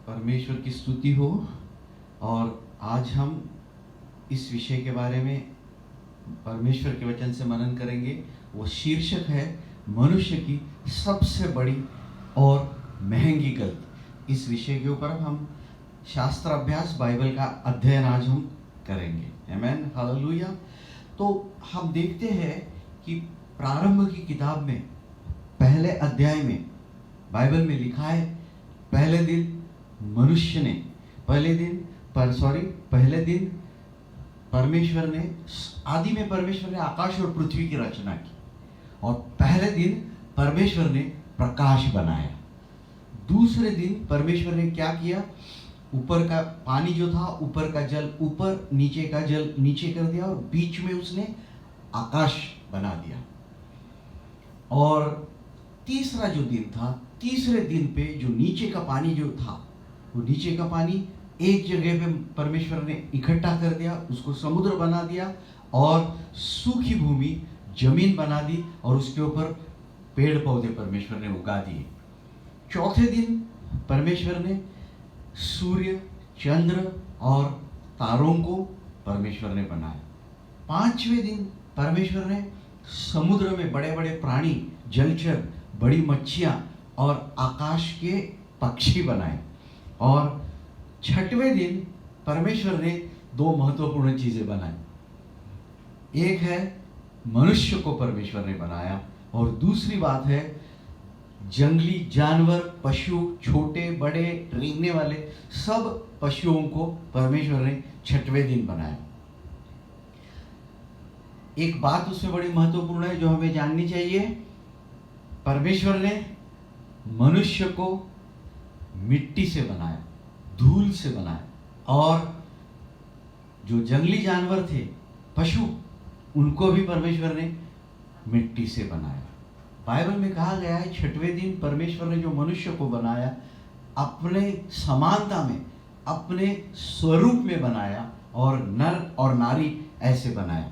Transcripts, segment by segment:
परमेश्वर की स्तुति हो। और आज हम इस विषय के बारे में परमेश्वर के वचन से मनन करेंगे। वो शीर्षक है मनुष्य की सबसे बड़ी और महंगी गलती। इस विषय के ऊपर हम शास्त्र अभ्यास बाइबल का अध्ययन आज हम करेंगे। आमेन, हालेलुया। तो हम देखते हैं कि प्रारंभ की किताब में पहले अध्याय में बाइबल में लिखा है, पहले दिन परमेश्वर ने आदि में परमेश्वर ने आकाश और पृथ्वी की रचना की। और पहले दिन परमेश्वर ने प्रकाश बनाया। दूसरे दिन परमेश्वर ने क्या किया? ऊपर का पानी जो था, ऊपर का जल ऊपर, नीचे का जल नीचे कर दिया और बीच में उसने आकाश बना दिया। और तीसरा जो दिन था, तीसरे दिन पे जो नीचे का पानी जो था, वो नीचे का पानी एक जगह पे परमेश्वर ने इकट्ठा कर दिया, उसको समुद्र बना दिया और सूखी भूमि जमीन बना दी और उसके ऊपर पेड़ पौधे परमेश्वर ने उगा दिए। चौथे दिन परमेश्वर ने सूर्य, चंद्र और तारों को परमेश्वर ने बनाया। पांचवें दिन परमेश्वर ने समुद्र में बड़े बड़े प्राणी, जलचर, बड़ी मच्छियां और आकाश के पक्षी बनाए। और छठवें दिन परमेश्वर ने दो महत्वपूर्ण चीजें बनाई। एक है मनुष्य को परमेश्वर ने बनाया और दूसरी बात है जंगली जानवर, पशु, छोटे बड़े, रेंगने वाले सब पशुओं को परमेश्वर ने छठवें दिन बनाया। एक बात उसमें बड़ी महत्वपूर्ण है जो हमें जाननी चाहिए। परमेश्वर ने मनुष्य को मिट्टी से बनाया, धूल से बनाया। और जो जंगली जानवर थे, पशु, उनको भी परमेश्वर ने मिट्टी से बनाया। बाइबल में कहा गया है छठवें दिन परमेश्वर ने जो मनुष्य को बनाया, अपने समानता में, अपने स्वरूप में बनाया और नर और नारी ऐसे बनाया।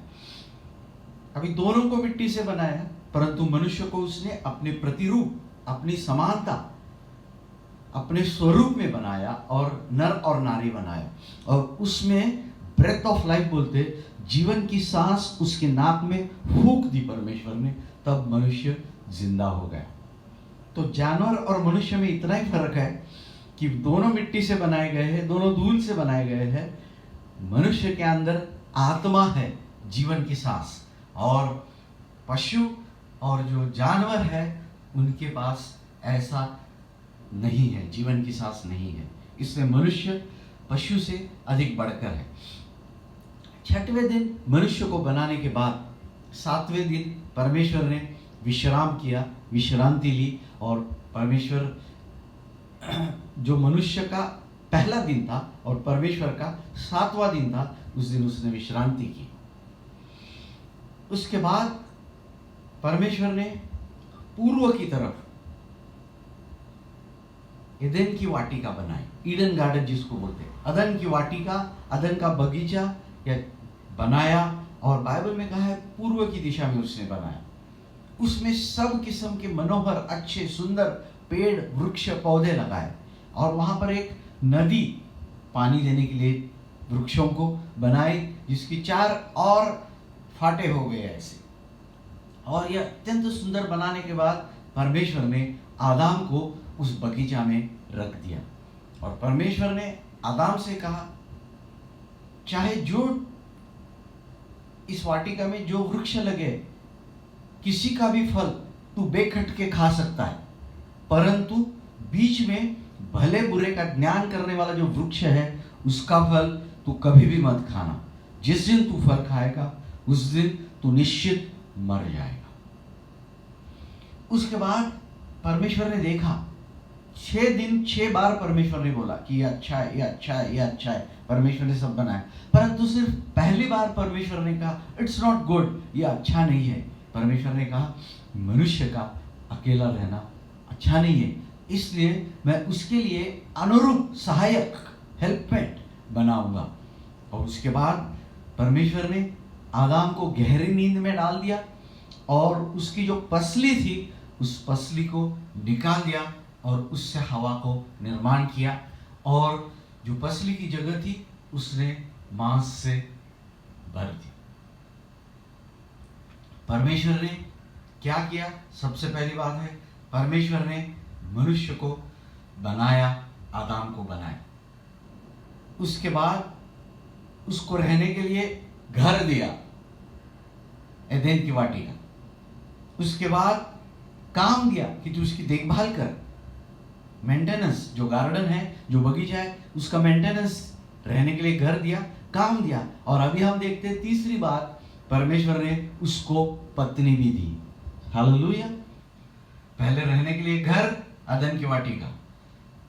अभी दोनों को मिट्टी से बनाया, परंतु मनुष्य को उसने अपने प्रतिरूप, अपनी समानता, अपने स्वरूप में बनाया और नर और नारी बनाया। और उसमें ब्रेथ ऑफ लाइफ बोलते, जीवन की सांस उसके नाक में फूंक दी परमेश्वर ने, तब मनुष्य जिंदा हो गया। तो जानवर और मनुष्य में इतना ही फर्क है कि दोनों मिट्टी से बनाए गए हैं, दोनों धूल से बनाए गए हैं। मनुष्य के अंदर आत्मा है, जीवन की सांस, और पशु और जो जानवर है उनके पास ऐसा नहीं है, जीवन की सांस नहीं है। इसलिए मनुष्य पशु से अधिक बढ़कर है। छठवें दिन मनुष्य को बनाने के बाद सातवें दिन परमेश्वर ने विश्राम किया, विश्रांति ली। और परमेश्वर जो मनुष्य का पहला दिन था और परमेश्वर का सातवां दिन था, उस दिन उसने विश्रांति की। उसके बाद परमेश्वर ने पूर्व की तरफ एदेन की वाटिका बनाई, ईडन गार्डन जिसको बोलते हैं, अदन की वाटिका, अदन का बगीचा या बनाया। और बाइबल में कहा है पूर्व की दिशा में उसने बनाया। उसमें सब किस्म के मनोहर, अच्छे, सुंदर पेड़, वृक्ष, पौधे लगाए। और वहां पर एक नदी पानी देने के लिए वृक्षों को बनाई, जिसकी चार और फाटे हो गए ऐसे। और यह अत्यंत सुंदर बनाने के बाद परमेश्वर ने आदाम को उस बगीचा में रख दिया। और परमेश्वर ने आदाम से कहा, चाहे जो इस वाटिका में जो वृक्ष लगे, किसी का भी फल तू बेखटके खा सकता है, परंतु बीच में भले बुरे का ज्ञान करने वाला जो वृक्ष है, उसका फल तू कभी भी मत खाना। जिस दिन तू फल खाएगा उस दिन तू निश्चित मर जाएगा। उसके बाद परमेश्वर ने देखा, 6 दिन 6 बार परमेश्वर ने बोला कि ये अच्छा है, ये अच्छा है, ये अच्छा है। परमेश्वर ने सब बनाया, परंतु सिर्फ पहली बार परमेश्वर ने कहा इट्स नॉट गुड, ये अच्छा नहीं है। परमेश्वर ने कहा मनुष्य का अकेला रहना अच्छा नहीं है, इसलिए मैं उसके लिए अनुरूप सहायक, हेल्पमेट बनाऊंगा। और उसके बाद परमेश्वर ने आदाम को गहरी नींद में डाल दिया और उसकी जो पसली थी, उस पसली को निकाल दिया और उससे हवा को निर्माण किया। और जो पसली की जगह थी उसने मांस से भर दी। परमेश्वर ने क्या किया? सबसे पहली बात है, परमेश्वर ने मनुष्य को बनाया, आदम को बनाया। उसके बाद उसको रहने के लिए घर दिया, एदेन की वाटिका। उसके बाद काम दिया कि तू उसकी देखभाल कर, मेंटेनेंस, जो गार्डन है, जो बगीचा है, उसका मेंटेनेंस, रहने के लिए घर दिया, काम दिया। और अभी हम देखते हैं तीसरी बात, परमेश्वर ने उसको पत्नी भी दी। हालेलुया। पहले रहने के लिए घर, एदेन की वाटिका,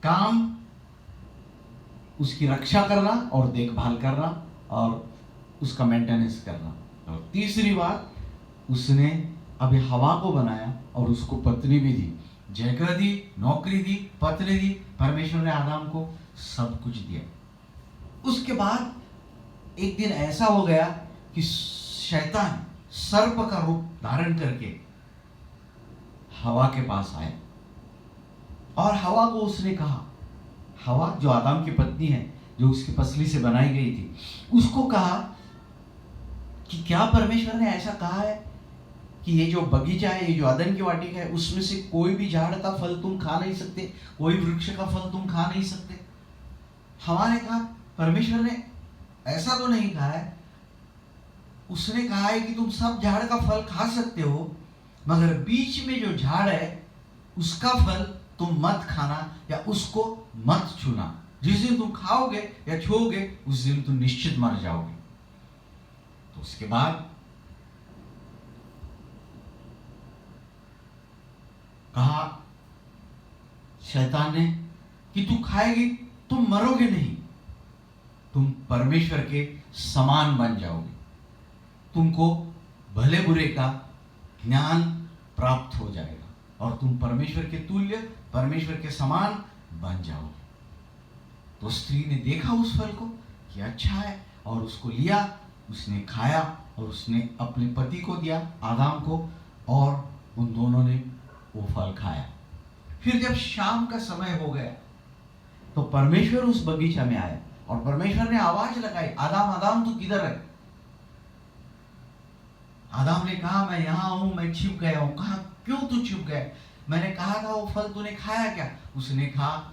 काम उसकी रक्षा करना और देखभाल करना और उसका मेंटेनेंस करना। और तीसरी बात, उसने अभी हवा को बनाया और उसको पत्नी भी दी, जगह दी, नौकरी दी, पत्नी दी। परमेश्वर ने आदम को सब कुछ दिया। उसके बाद एक दिन ऐसा हो गया कि शैतान सर्प का रूप धारण करके हवा के पास आया और हवा को उसने कहा, हवा जो आदम की पत्नी है, जो उसकी पसली से बनाई गई थी, उसको कहा कि क्या परमेश्वर ने ऐसा कहा है कि ये जो बगीचा है, ये जो एदेन की वाटिका है, उसमें से कोई भी झाड़ का फल तुम खा नहीं सकते, कोई वृक्ष का फल तुम खा नहीं सकते? हवा ने कहा, परमेश्वर ने ऐसा तो नहीं कहा है। उसने कहा है कि तुम सब झाड़ का फल खा सकते हो, मगर बीच में जो झाड़ है उसका फल तुम मत खाना या उसको मत छूना। जिस दिन तुम खाओगे या छूओगे उस दिन तुम निश्चित मर जाओगे। तो उसके बाद कहा शैतान ने कि तू खाएगी, तुम मरोगे नहीं, तुम परमेश्वर के समान बन जाओगे, तुमको भले बुरे का ज्ञान प्राप्त हो जाएगा और तुम परमेश्वर के तुल्य, परमेश्वर के समान बन जाओगे। तो स्त्री ने देखा उस फल को कि अच्छा है और उसको लिया, उसने खाया और उसने अपने पति को दिया, आदम को, और उन दोनों ने वो फल खाया। फिर जब शाम का समय हो गया तो परमेश्वर उस बगीचा में आया और परमेश्वर ने आवाज लगाई, आदम आदम तू किधर है? आदम ने कहा मैं यहाँ हूं, मैं छिप गया हूं। कहा क्यों तू छिप गया? मैंने कहा था वो फल तूने खाया क्या? उसने कहा,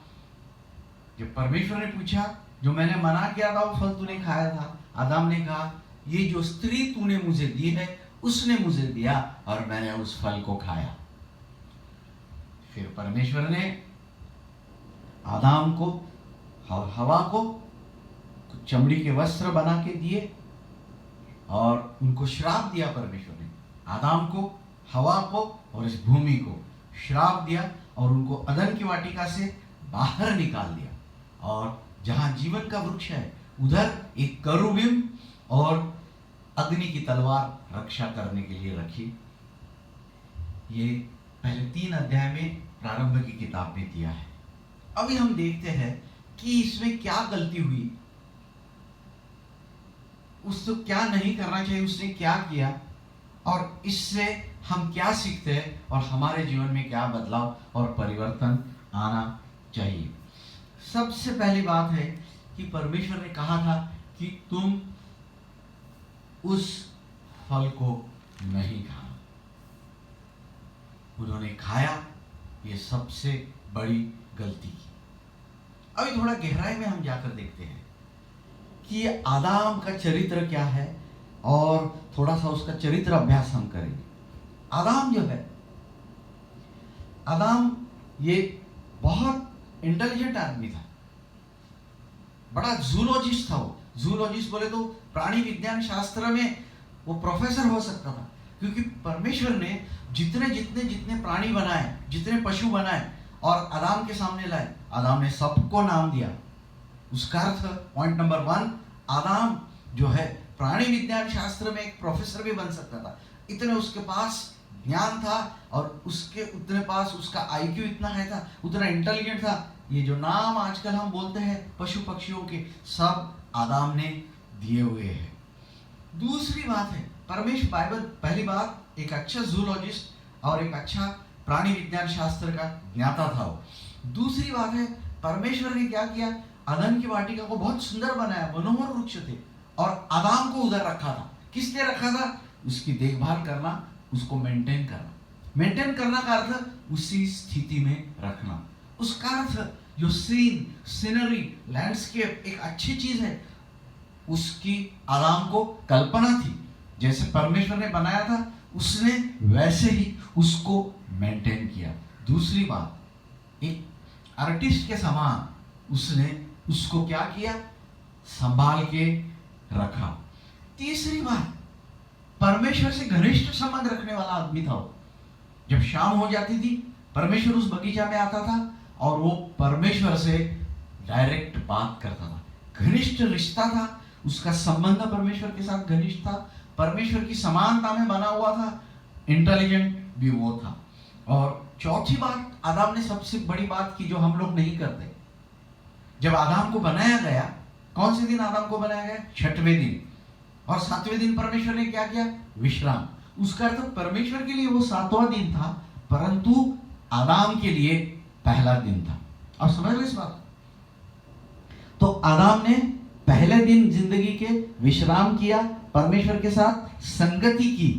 जब परमेश्वर ने पूछा जो मैंने मना किया था वो फल तूने खाया था? आदम ने कहा ये जो स्त्री तूने मुझे दी है उसने मुझे दिया और मैंने उस फल को खाया। फिर परमेश्वर ने आदम को और हवा को चमड़ी के वस्त्र बना के दिए और उनको श्राप दिया। परमेश्वर ने आदम को, हवा को और इस भूमि को श्राप दिया और उनको एदेन की वाटिका से बाहर निकाल दिया। और जहां जीवन का वृक्ष है उधर एक करूबिम और अग्नि की तलवार रक्षा करने के लिए रखी। ये पहले 3 अध्याय में प्रारंभ की किताब में दिया है। अभी हम देखते हैं कि इसमें क्या गलती हुई, उसको क्या नहीं करना चाहिए, उसने क्या किया और इससे हम क्या सीखते हैं और हमारे जीवन में क्या बदलाव और परिवर्तन आना चाहिए। सबसे पहली बात है कि परमेश्वर ने कहा था कि तुम उस फल को नहीं खाना। उन्होंने खाया, ये सबसे बड़ी गलती की। अभी थोड़ा गहराई में हम जाकर देखते हैं कि ये आदम का चरित्र क्या है और थोड़ा सा उसका चरित्र अभ्यास हम करेंगे। आदम जो है, आदम ये बहुत इंटेलिजेंट आदमी था, बड़ा जूलॉजिस्ट था। वो जूलॉजिस्ट बोले तो प्राणी विज्ञान शास्त्र में वो प्रोफेसर हो सकता था, क्योंकि परमेश्वर ने जितने जितने जितने प्राणी बनाए, जितने पशु बनाए और आदम के सामने लाए, आदम ने सबको नाम दिया। उसका अर्थ पॉइंट नंबर 1, आदम जो है प्राणी विज्ञान शास्त्र में एक प्रोफेसर भी बन सकता था। इतने उसके पास ज्ञान था और उसके उतने पास उसका आईक्यू इतना है था, उतना इंटेलिजेंट था। ये जो नाम आजकल हम बोलते हैं पशु पक्षियों के, सब आदम ने दिए हुए हैं। दूसरी बात है, परमेश्वर बाइबल, पहली बात एक अच्छा जूलॉजिस्ट और एक अच्छा प्राणी विज्ञान शास्त्र का ज्ञाता था वो। दूसरी बात है परमेश्वर ने क्या किया, अदन की वाटिका को बहुत सुंदर बनाया, मनोहर वृक्ष थे, और आदाम को उधर रखा था। किस लिए रखा था? उसकी देखभाल करना, उसको मेंटेन करना। मेंटेन करना का अर्थ उसी स्थिति में रखना। उसका अर्थ जो सीन, सीनरी, लैंडस्केप एक अच्छी चीज है, उसकी आदाम को कल्पना थी। जैसे परमेश्वर ने बनाया था, उसने वैसे ही उसको मेंटेन किया। दूसरी बात, एक आर्टिस्ट के समान उसने उसको क्या किया, संभाल के रखा। तीसरी बात, परमेश्वर से घनिष्ठ संबंध रखने वाला आदमी था वो। जब शाम हो जाती थी, परमेश्वर उस बगीचा में आता था और वो परमेश्वर से डायरेक्ट बात करता था। घनिष्ठ रिश्ता था उसका, संबंध परमेश्वर के साथ घनिष्ठ था, परमेश्वर की समानता में बना हुआ था, इंटेलिजेंट भी वो था। और चौथी बात, आदाम ने सबसे बड़ी बात की जो हम लोग नहीं करते। जब आदाम को बनाया गया, कौन से दिन आदाम को बनाया गया? 6वें दिन। और 7वें दिन परमेश्वर ने क्या किया? विश्राम। उसका अर्थ परमेश्वर के लिए वो 7वां दिन था, परंतु आदाम के लिए पहला दिन था। आप समझ रहे इस बात? तो आदाम ने पहले दिन जिंदगी के विश्राम किया, परमेश्वर के साथ संगति की,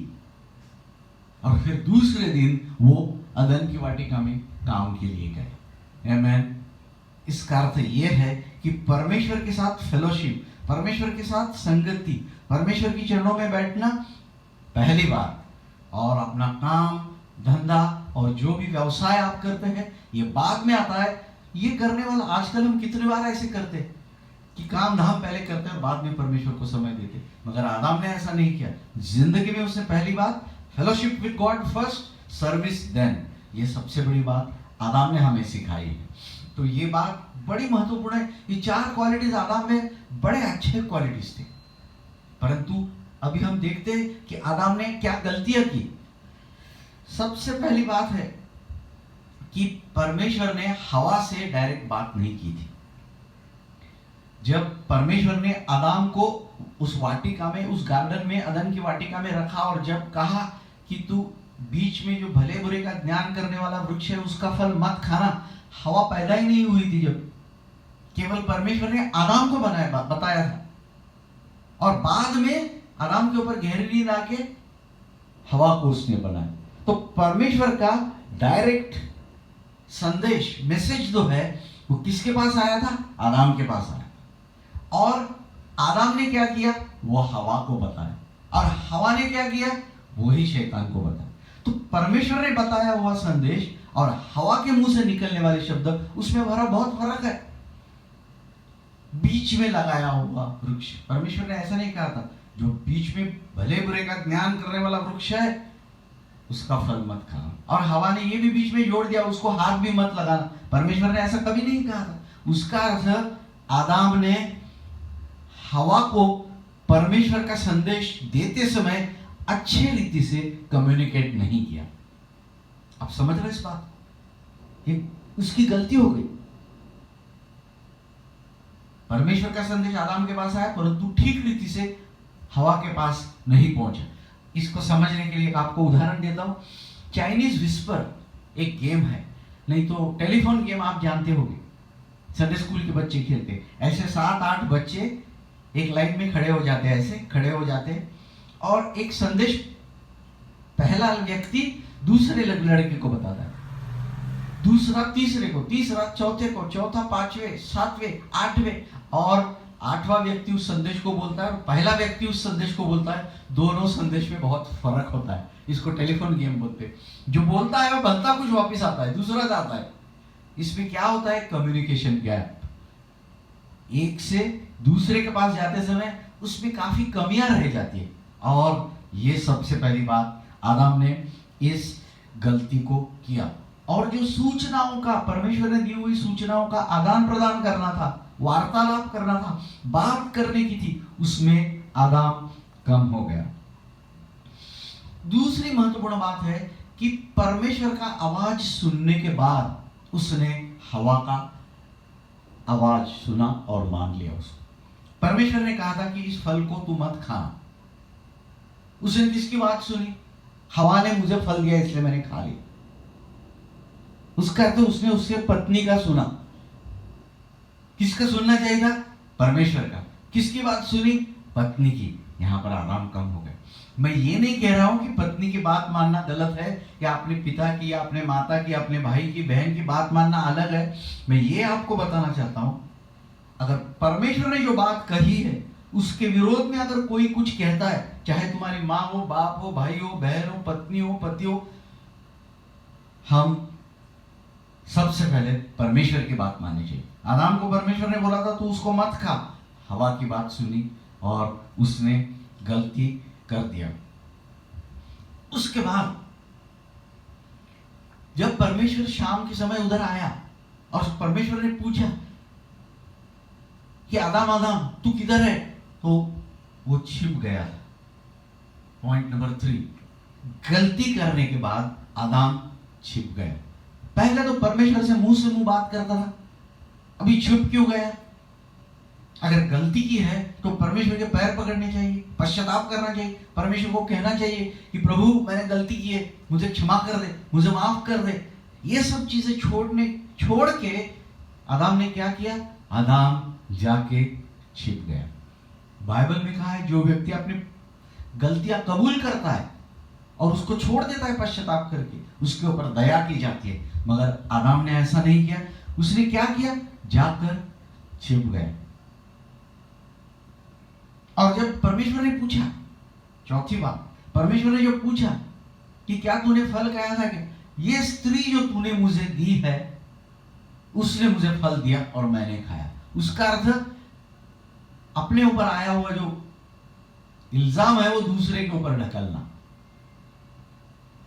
और फिर दूसरे दिन वो अदन की वाटिका में काम के लिए गए। आमेन। इसका अर्थ यह है कि परमेश्वर के साथ फेलोशिप, परमेश्वर के साथ संगति, परमेश्वर की चरणों में बैठना पहली बार, और अपना काम धंधा और जो भी व्यवसाय आप करते हैं ये बाद में आता है। ये करने वाला आजकल हम कितनी बार ऐसे करते हैं कि काम धाम पहले करते हैं और बाद में परमेश्वर को समय देते, मगर आदाम ने ऐसा नहीं किया। जिंदगी में उसने पहली बात fellowship with God first, service then. ये सबसे बड़ी बात आदाम ने हमें सिखाई है। तो ये बात बड़ी महत्वपूर्ण है। ये 4 क्वालिटीज आदाम में बड़े अच्छे क्वालिटीज थे, परंतु अभी हम देखते हैं कि आदाम ने क्या गलतियां की। सबसे पहली बात है कि परमेश्वर ने हवा से डायरेक्ट बात नहीं की थी। जब परमेश्वर ने आदाम को उस वाटिका में, उस गार्डन में, अदन की वाटिका में रखा, और जब कहा कि तू बीच में जो भले बुरे का ज्ञान करने वाला वृक्ष है उसका फल मत खाना, हवा पैदा ही नहीं हुई थी। जब केवल परमेश्वर ने आदाम को बताया था, और बाद में आदाम के ऊपर गहरी नींद आके हवा को उसने बनाया। तो परमेश्वर का डायरेक्ट संदेश, मैसेज जो है वो किसके पास आया था? आदाम के पास आया। और आदाम ने क्या किया? वो हवा को बताया, और हवा ने क्या किया? वही शैतान को बताया। तो परमेश्वर ने बताया हुआ संदेश और हवा के मुंह से निकलने वाले शब्द, उसमें बहुत फर्क है। बीच में लगाया हुआ वृक्ष, परमेश्वर ने ऐसा नहीं कहा था जो बीच में भले बुरे का ज्ञान करने वाला वृक्ष है उसका फल मत खाना, और हवा ने ये भी बीच में जोड़ दिया उसको हाथ भी मत लगाना। परमेश्वर ने ऐसा कभी नहीं कहा था। उसका अर्थ आदाम ने हवा को परमेश्वर का संदेश देते समय अच्छे रीति से कम्युनिकेट नहीं किया। आप समझ रहे इस बात? ये उसकी गलती हो गई। परमेश्वर का संदेश आदाम के पास आया, परंतु ठीक रीति से हवा के पास नहीं पहुंचा। इसको समझने के लिए आपको उदाहरण देता हूं। चाइनीज विस्पर एक गेम है, नहीं तो टेलीफोन गेम आप जानते होंगे, संडे स्कूल के बच्चे खेलते। ऐसे 7-8 बच्चे एक लाइन में खड़े हो जाते हैं, ऐसे खड़े हो जाते हैं, और एक संदेश पहला व्यक्ति दूसरे लड़के को बताता है, दूसरा तीसरे को, तीसरा चौथे को, चौथा 5वें, 7वें, 8वें, और 8वां व्यक्ति उस संदेश को बोलता है और पहला व्यक्ति उस संदेश को बोलता है। दोनों संदेश में बहुत फर्क होता है। इसको टेलीफोन गेम बोलते हैं। जो बोलता है वो बनता कुछ वापस आता है, दूसरा जाता है। इसमें क्या होता है? Communication gap. एक से दूसरे के पास जाते समय उसमें काफी कमियां रह जाती है, और ये सबसे पहली बात आदाम ने इस गलती को किया। और जो सूचनाओं का, परमेश्वर ने दी हुई सूचनाओं का आदान प्रदान करना था, वार्तालाप करना था, बात करने की थी, उसमें आदाम कम हो गया। दूसरी महत्वपूर्ण बात है कि परमेश्वर का आवाज सुनने के बाद उसने हवा का आवाज सुना और मान लिया उसको। परमेश्वर ने कहा था कि इस फल को तू मत खा। उसने किसकी बात सुनी? हवा ने मुझे फल दिया इसलिए मैंने खा लिया। उसका अर्थ उसने उसके पत्नी का सुना। किसका सुनना चाहिए था? परमेश्वर का। किसकी बात सुनी? पत्नी की। यहाँ पर आराम कम हो गया। मैं ये नहीं कह रहा हूं कि पत्नी की बात मानना गलत है, या अपने पिता की, या अपने माता की, अपने भाई की, बहन की बात मानना अलग है। मैं ये आपको बताना चाहता हूं, अगर परमेश्वर ने जो बात कही है उसके विरोध में अगर कोई कुछ कहता है, चाहे तुम्हारी माँ हो, बाप हो, भाई हो, बहन हो, पत्नी हो, पति हो, हम सबसे पहले परमेश्वर की बात माननी चाहिए। आदम को परमेश्वर ने बोला था तू उसको मत खा, हवा की बात सुनी और उसने गलती कर दिया। उसके बाद जब परमेश्वर शाम के समय उधर आया और परमेश्वर ने पूछा कि आदम आदम तू किधर है, तो वो छिप गया। पॉइंट नंबर 3, गलती करने के बाद आदम छिप गया। पहले तो परमेश्वर से मुंह बात करता था, अभी छुप क्यों गया? अगर गलती की है तो परमेश्वर के पैर पकड़ने चाहिए, पश्चाताप करना चाहिए, परमेश्वर को कहना चाहिए कि प्रभु मैंने गलती की है, मुझे क्षमा कर दे, मुझे माफ कर दे। ये सब चीजें छोड़ के आदम ने क्या किया? आदम जाके छिप गया। बाइबल में कहा है जो व्यक्ति अपनी गलतियां कबूल करता है और उसको छोड़ देता है पश्चाताप करके, उसके ऊपर दया की जाती है। मगर आदम ने ऐसा नहीं किया। उसने क्या किया? जाकर छिप गया। और जब परमेश्वर ने पूछा, चौथी बात, परमेश्वर ने जो पूछा कि क्या तूने फल खाया था क्या? ये स्त्री जो तूने मुझे दी है उसने मुझे फल दिया और मैंने खाया। उसका अर्थ अपने ऊपर आया हुआ जो इल्जाम है वो दूसरे के ऊपर ढकलना,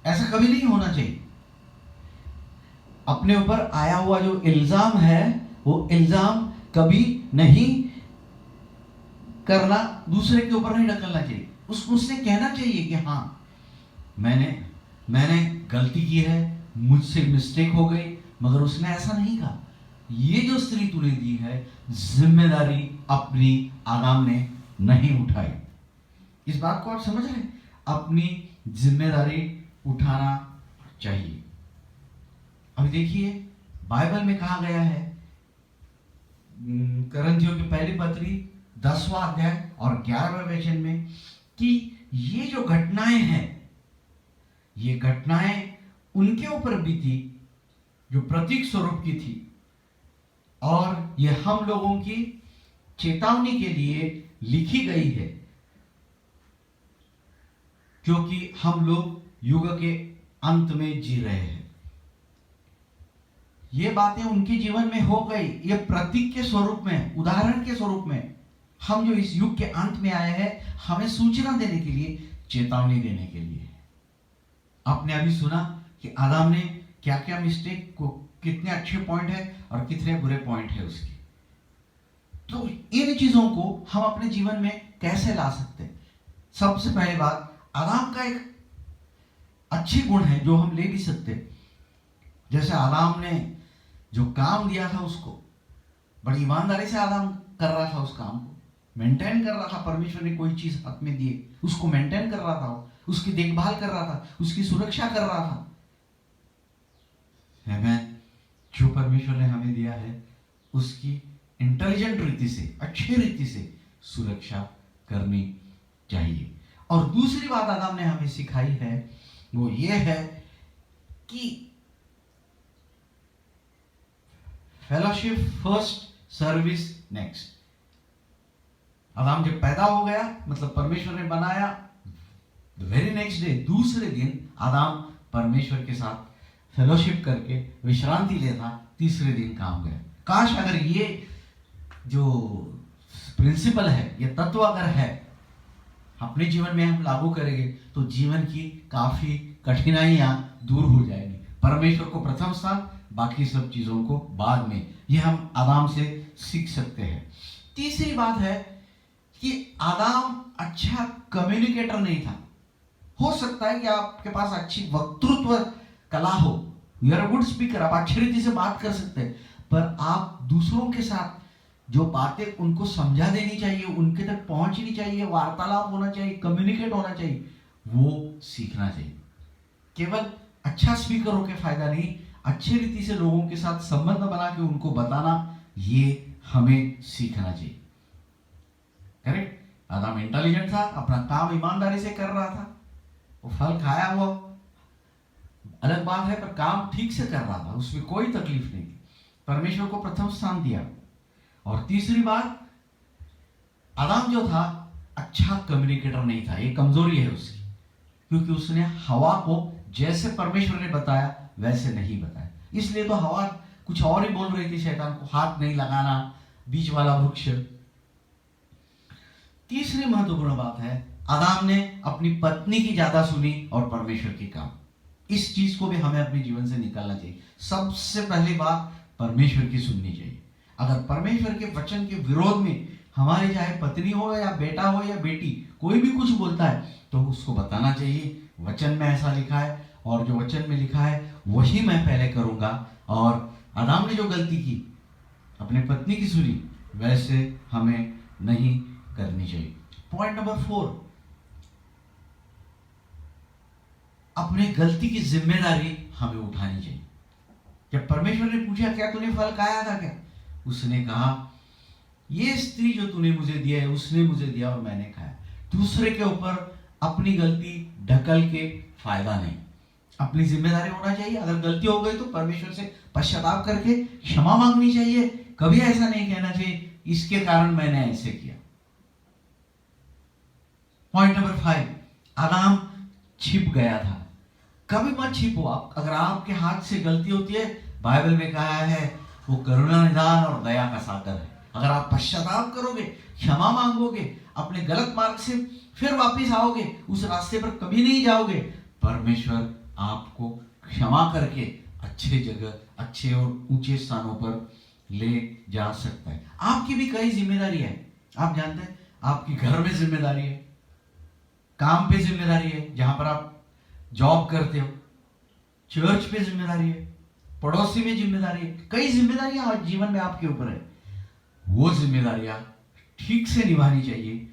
ऐसा कभी नहीं होना चाहिए। अपने ऊपर आया हुआ जो इल्जाम है वो इल्जाम कभी नहीं करना, दूसरे के ऊपर नहीं ढकलना चाहिए। उसने कहना चाहिए कि हाँ मैंने गलती की है, मुझसे मिस्टेक हो गई। मगर उसने ऐसा नहीं कहा, ये जो स्त्री तूने दी है जिम्मेदारी अपनी आदम ने नहीं उठाई। इस बात को आप समझ रहे हैं? अपनी जिम्मेदारी उठाना चाहिए। अभी देखिए बाइबल में कहा गया है करंथियों की पहली पत्री 10वां अध्याय और 11वें वचन में कि ये जो घटनाएं हैं, ये घटनाएं उनके ऊपर बीती जो प्रतीक स्वरूप की थी, और ये हम लोगों की चेतावनी के लिए लिखी गई है, क्योंकि हम लोग युग के अंत में जी रहे हैं। ये बातें उनके जीवन में हो गई, ये प्रतीक के स्वरूप में, उदाहरण के स्वरूप में। हम जो इस युग के अंत में आए हैं, हमें सूचना देने के लिए, चेतावनी देने के लिए। आपने अभी सुना कि आदम ने क्या क्या मिस्टेक को, कितने अच्छे पॉइंट है और कितने बुरे पॉइंट है उसके। तो इन चीजों को हम अपने जीवन में कैसे ला सकते हैं? सबसे पहली बात, आदम का एक अच्छे गुण है जो हम ले भी सकते हैं। जैसे आदम ने जो काम दिया था उसको बड़ी ईमानदारी से आदम कर रहा था, उस काम को मेंटेन कर रहा था। परमेश्वर ने कोई चीज हाथ में दी, उसको मेंटेन कर रहा था, उसकी देखभाल कर रहा था, उसकी सुरक्षा कर रहा था। जो परमेश्वर ने हमें दिया है उसकी इंटेलिजेंट रीति से, अच्छी रीति से सुरक्षा करनी चाहिए। और दूसरी बात आदम ने हमें सिखाई है वो ये है कि फेलोशिप फर्स्ट, सर्विस नेक्स्ट। आदम जब पैदा हो गया, मतलब परमेश्वर ने बनाया, वेरी नेक्स्ट डे, दूसरे दिन आदम परमेश्वर के साथ फेलोशिप करके विश्रांति लेता, तीसरे दिन काम गया। काश अगर ये जो प्रिंसिपल है, ये तत्व अगर है, अपने जीवन में हम लागू करेंगे तो जीवन की काफी कठिनाइयां दूर हो जाएंगी। परमेश्वर को प्रथम स्थान, बाकी सब चीजों को बाद में। ये हम आदम से सीख सकते हैं। तीसरी बात है कि आदम अच्छा कम्युनिकेटर नहीं था। हो सकता है कि आपके पास अच्छी वक्तृत्व कला हो, you are a good speaker, आप अच्छी रीति से बात कर सकते हैं, पर आप दूसरों के साथ जो बातें उनको समझा देनी चाहिए, उनके तक पहुंचनी चाहिए, वार्तालाप होना चाहिए, कम्युनिकेट होना चाहिए, वो सीखना चाहिए। केवल अच्छा स्पीकर होकर फायदा नहीं, अच्छी रीति से लोगों के साथ संबंध बना के उनको बताना, ये हमें सीखना चाहिए। करेक्ट। आदम इंटेलिजेंट था, अपना काम ईमानदारी से कर रहा था, वो फल खाया वो अलग बात है, पर काम ठीक से कर रहा था, उसमें कोई तकलीफ नहीं थी। परमेश्वर को प्रथम स्थान दिया। और तीसरी बात, आदम जो था अच्छा कम्युनिकेटर नहीं था, ये कमजोरी है उसकी, क्योंकि उसने हवा को जैसे परमेश्वर ने बताया वैसे नहीं बताया। इसलिए तो हवा कुछ और ही बोल रही थी शैतान को, हाथ नहीं लगाना, बीच वाला वृक्ष। तीसरी महत्वपूर्ण बात है, आदम ने अपनी पत्नी की ज्यादा सुनी और परमेश्वर की कम। इस चीज को भी हमें अपने जीवन से निकालना चाहिए। सबसे पहली बात परमेश्वर की सुननी चाहिए। अगर परमेश्वर के वचन के विरोध में हमारी चाहे पत्नी हो या बेटा हो या बेटी, कोई भी कुछ बोलता है तो उसको बताना चाहिए वचन में ऐसा लिखा है, और जो वचन में लिखा है वही मैं पहले करूंगा। और आदम ने जो गलती की, अपने पत्नी की सुनी, वैसे हमें नहीं करनी चाहिए। पॉइंट नंबर 4, अपने गलती की जिम्मेदारी हमें उठानी चाहिए। जब परमेश्वर ने पूछा क्या तूने फल खाया था क्या, उसने कहा ये स्त्री जो तूने मुझे दिया है उसने मुझे दिया और मैंने खाया। दूसरे के ऊपर अपनी गलती ढकल के फायदा नहीं, अपनी जिम्मेदारी होना चाहिए। अगर गलती हो गई तो परमेश्वर से पश्चाताप करके क्षमा मांगनी चाहिए। कभी ऐसा नहीं कहना चाहिए इसके कारण मैंने ऐसे किया। पॉइंट नंबर 5, आदम छिप गया था। कभी मत छिपो। अगर आपके हाथ से गलती होती है, बाइबल में कहा है वो करुणा निदान और दया का सागर है। अगर आप पश्चाताप करोगे, क्षमा मांगोगे, अपने गलत मार्ग से फिर वापस आओगे, उस रास्ते पर कभी नहीं जाओगे, परमेश्वर आपको क्षमा करके अच्छे जगह, अच्छे और ऊंचे स्थानों पर ले जा सकता है। आपकी भी कई जिम्मेदारी है, आप जानते हैं। आपकी घर में जिम्मेदारी है, काम पे जिम्मेदारी है, जहां पर आप जॉब करते हो, चर्च पे जिम्मेदारी है, पड़ोसी में जिम्मेदारी है। कई जिम्मेदारियां आज जीवन में आपके ऊपर है। वो जिम्मेदारियां ठीक से निभानी चाहिए।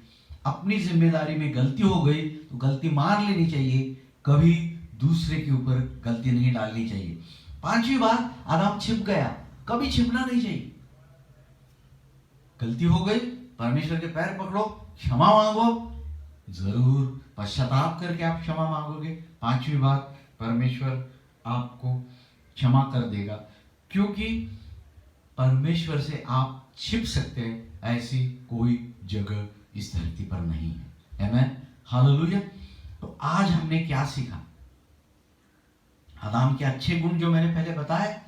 अपनी जिम्मेदारी में गलती हो गई तो गलती मान लेनी चाहिए, कभी दूसरे के ऊपर गलती नहीं डालनी चाहिए। 5वीं बात, आदम छिप गया। कभी छिपना नहीं चाहिए। गलती हो गई, परमेश्वर के पैर पकड़ो, क्षमा मांगो, जरूर पश्चाताप करके आप क्षमा मांगोगे। 5वीं बात, परमेश्वर आपको क्षमा कर देगा, क्योंकि परमेश्वर से आप छिप सकते हैं ऐसी कोई जगह इस धरती पर नहीं है। आमीन, हालेलुया। तो आज हमने क्या सीखा? आदम के अच्छे गुण जो मैंने पहले बताए,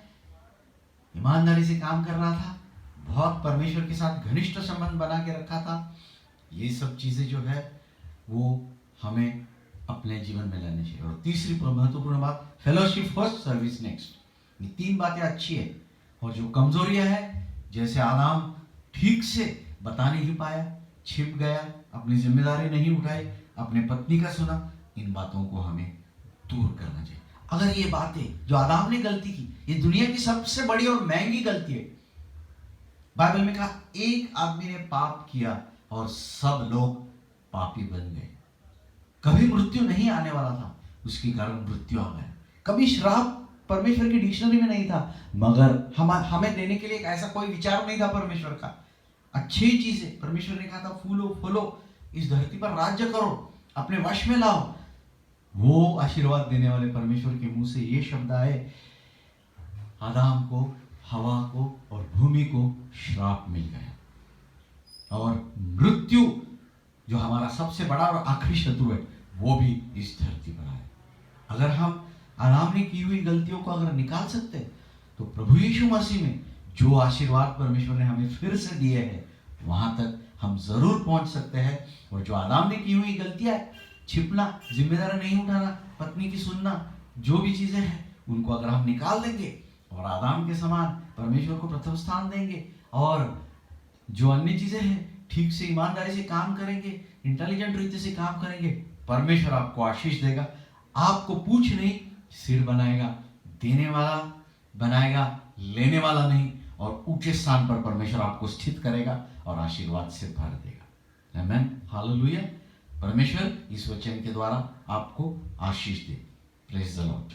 ईमानदारी से काम कर रहा था, बहुत परमेश्वर के साथ घनिष्ठ संबंध बना के रखा था। ये सब चीजें जो है वो हमें अपने जीवन में लानी चाहिए। और तीसरी महत्वपूर्ण बात, फेलोशिप फर्स्ट, सर्विस नेक्स्ट। ये 3 बातें अच्छी है। और जो कमजोरियां है, जैसे आदम ठीक से बता नहीं पाया, छिप गया, अपनी जिम्मेदारी नहीं उठाई, अपने पत्नी का सुना, इन बातों को हमें दूर करना चाहिए। अगर ये बातें जो आदम ने गलती की, ये दुनिया की सबसे बड़ी और महंगी गलती है। बाइबल में कहा एक आदमी ने पाप किया और सब लोग पापी बन गए। कभी मृत्यु नहीं आने वाला था, उसके कारण मृत्यु आ गया। कभी श्राप परमेश्वर की डिक्शनरी में नहीं था, मगर हमें देने के लिए ऐसा कोई विचार नहीं था परमेश्वर का। अच्छी चीजें परमेश्वर ने कहा था, फूलो फूलो, इस धरती पर राज्य करो, अपने वश में लाओ। वो आशीर्वाद देने वाले परमेश्वर के मुंह से ये शब्द आए, आदम को, हवा को और भूमि को श्राप मिल गया। और मृत्यु जो हमारा सबसे बड़ा और आखिरी शत्रु है, वो भी इस धरती पर आए। अगर हम आदम ने की हुई गलतियों को अगर निकाल सकते हैं, तो प्रभु यीशु मसीह में जो आशीर्वाद परमेश्वर ने हमें फिर से दिए हैं, वहां तक हम जरूर पहुंच सकते हैं। और जो आदम ने की हुई गलतियां, छिपना, जिम्मेदारी नहीं उठाना, पत्नी की सुनना, जो भी चीजें हैं, उनको अगर हम निकाल देंगे और आदम के समान परमेश्वर को प्रथम स्थान देंगे, और जो अन्य चीजें हैं ठीक से ईमानदारी से काम करेंगे, इंटेलिजेंट रीति से काम करेंगे, परमेश्वर आपको आशीष देगा। आपको पूछ नहीं सिर बनाएगा, देने वाला बनाएगा, लेने वाला नहीं। और ऊंचे स्थान पर परमेश्वर आपको स्थित करेगा और आशीर्वाद से भर देगा। आमीन, हालेलुया। परमेश्वर इस वचन के द्वारा आपको आशीष दे। Praise the Lord.